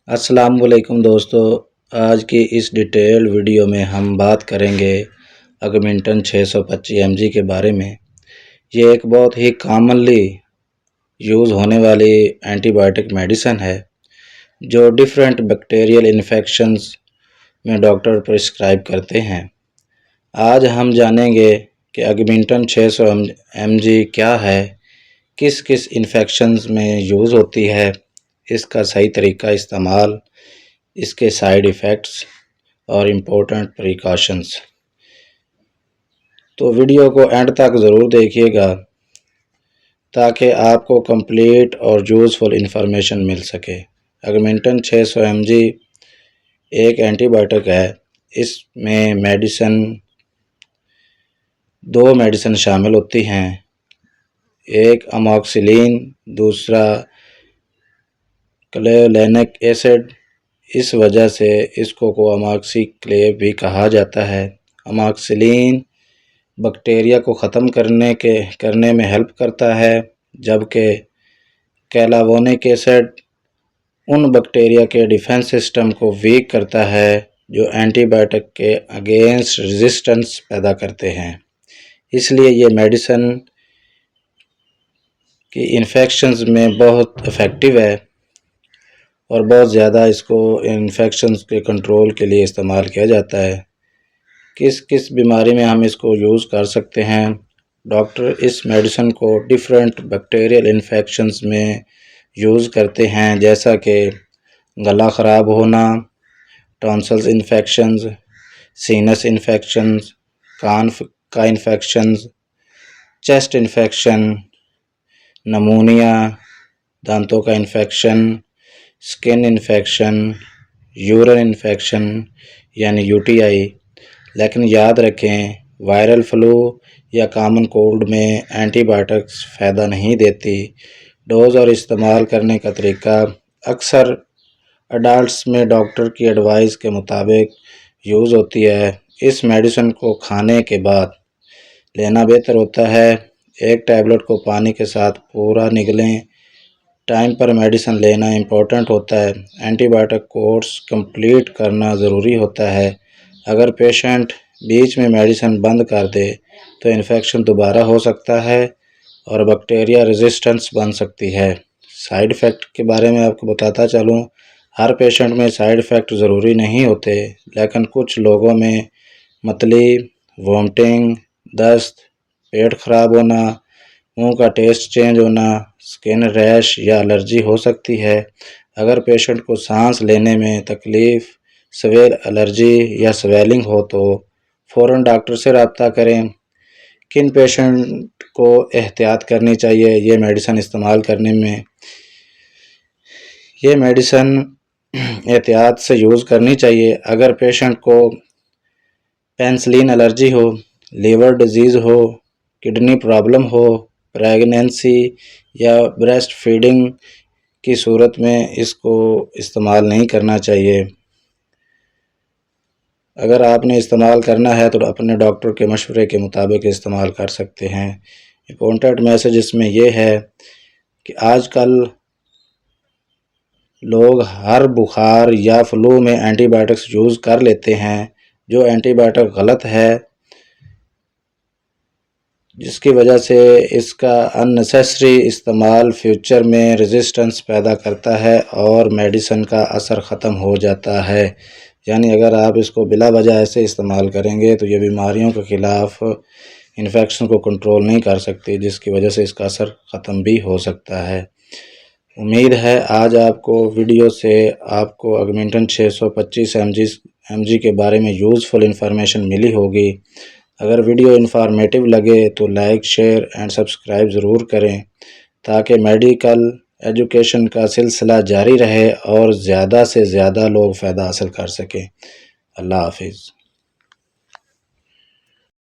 السلام علیکم دوستو، آج کی اس ڈیٹیل ویڈیو میں ہم بات کریں گے آگمنٹن 625 mg کے بارے میں۔ یہ ایک بہت ہی کامنلی یوز ہونے والی اینٹی بائیوٹک میڈیسن ہے جو ڈیفرنٹ بیکٹیریل انفیکشنز میں ڈاکٹر پرسکرائب کرتے ہیں۔ آج ہم جانیں گے کہ آگمنٹن 600 mg کیا ہے، کس کس انفیکشنز میں یوز ہوتی ہے، اس کا صحیح طریقہ استعمال، اس کے سائیڈ ایفیکٹس اور امپورٹنٹ پریکاشنز۔ تو ویڈیو کو اینڈ تک ضرور دیکھیے گا تاکہ آپ کو کمپلیٹ اور یوزفل انفارمیشن مل سکے۔ آگمنٹن 600 mg ایک اینٹی بائیوٹک ہے۔ اس میں دو میڈیسن شامل ہوتی ہیں، ایک اموکسیلین، دوسرا کلیولینک ایسڈ۔ اس وجہ سے اس کو اموکسی کلیو بھی کہا جاتا ہے۔ اموکسیلین بیکٹیریا کو ختم کرنے میں ہیلپ کرتا ہے، جبکہ کلیولینک ایسڈ ان بیکٹیریا کے ڈیفنس سسٹم کو ویک کرتا ہے جو اینٹی بائیوٹک کے اگینسٹ ریزسٹنس پیدا کرتے ہیں۔ اس لیے یہ میڈیسن کی انفیکشنز میں بہت افیکٹو ہے اور بہت زیادہ اس کو انفیکشنز کے کنٹرول کے لیے استعمال کیا جاتا ہے۔ کس بیماری میں ہم اس کو یوز کر سکتے ہیں؟ ڈاکٹر اس میڈیسن کو ڈیفرنٹ بیکٹیریل انفیکشنز میں یوز کرتے ہیں، جیسا کہ گلا خراب ہونا، ٹونسلز انفیکشنز، سینس انفیکشنز، کان کا انفیکشنز، چیسٹ انفیکشن، نمونیا، دانتوں کا انفیکشن، سکن انفیکشن، یورین انفیکشن یعنی UTI۔ لیکن یاد رکھیں، وائرل فلو یا کامن کولڈ میں اینٹی بائیوٹکس فائدہ نہیں دیتی۔ ڈوز اور استعمال کرنے کا طریقہ اکثر اڈلٹس میں ڈاکٹر کی ایڈوائز کے مطابق یوز ہوتی ہے۔ اس میڈیسن کو کھانے کے بعد لینا بہتر ہوتا ہے۔ ایک ٹیبلٹ کو پانی کے ساتھ پورا نگلیں۔ ٹائم پر میڈیسن لینا امپورٹنٹ ہوتا ہے۔ اینٹی بائیوٹک کورس کمپلیٹ کرنا ضروری ہوتا ہے۔ اگر پیشنٹ بیچ میں میڈیسن بند کر دے تو انفیکشن دوبارہ ہو سکتا ہے اور بیکٹیریا ریزسٹنس بن سکتی ہے۔ سائیڈ ایفیکٹ کے بارے میں آپ کو بتاتا چلوں، ہر پیشنٹ میں سائیڈ ایفیکٹ ضروری نہیں ہوتے، لیکن کچھ لوگوں میں متلی، وومٹنگ، دست، پیٹ خراب ہونا، منہ کا ٹیسٹ چینج ہونا، سکن ریش یا الرجی ہو سکتی ہے۔ اگر پیشنٹ کو سانس لینے میں تکلیف، سویئر الرجی یا سویلنگ ہو تو فوراً ڈاکٹر سے رابطہ کریں۔ کن پیشنٹ کو احتیاط کرنی چاہیے یہ میڈیسن استعمال کرنے میں؟ یہ میڈیسن احتیاط سے یوز کرنی چاہیے۔ اگر پیشنٹ کو پینسلین الرجی ہو، لیور ڈیزیز ہو، کڈنی پرابلم ہو، پریگنینسی یا بریسٹ فیڈنگ کی صورت میں اس کو استعمال نہیں کرنا چاہیے۔ اگر آپ نے استعمال کرنا ہے تو اپنے ڈاکٹر کے مشورے کے مطابق استعمال کر سکتے ہیں۔ امپورٹنٹ میسج اس میں یہ ہے کہ آج کل لوگ ہر بخار یا فلو میں اینٹی بائیوٹکس یوز کر لیتے ہیں، جو اینٹی بائیوٹک غلط ہے، جس کی وجہ سے اس کا اننیسیسری استعمال فیوچر میں ریزسٹنس پیدا کرتا ہے اور میڈیسن کا اثر ختم ہو جاتا ہے۔ یعنی اگر آپ اس کو بلا وجہ ایسے استعمال کریں گے تو یہ بیماریوں کے خلاف انفیکشن کو کنٹرول نہیں کر سکتی، جس کی وجہ سے اس کا اثر ختم بھی ہو سکتا ہے۔ امید ہے آج آپ کو ویڈیو سے آپ کو آگمنٹن 625 mg کے بارے میں یوزفل انفارمیشن ملی ہوگی۔ اگر ویڈیو انفارمیٹیو لگے تو لائک، شیئر اینڈ سبسکرائب ضرور کریں تاکہ میڈیکل ایجوکیشن کا سلسلہ جاری رہے اور زیادہ سے زیادہ لوگ فائدہ حاصل کر سکیں۔ اللہ حافظ۔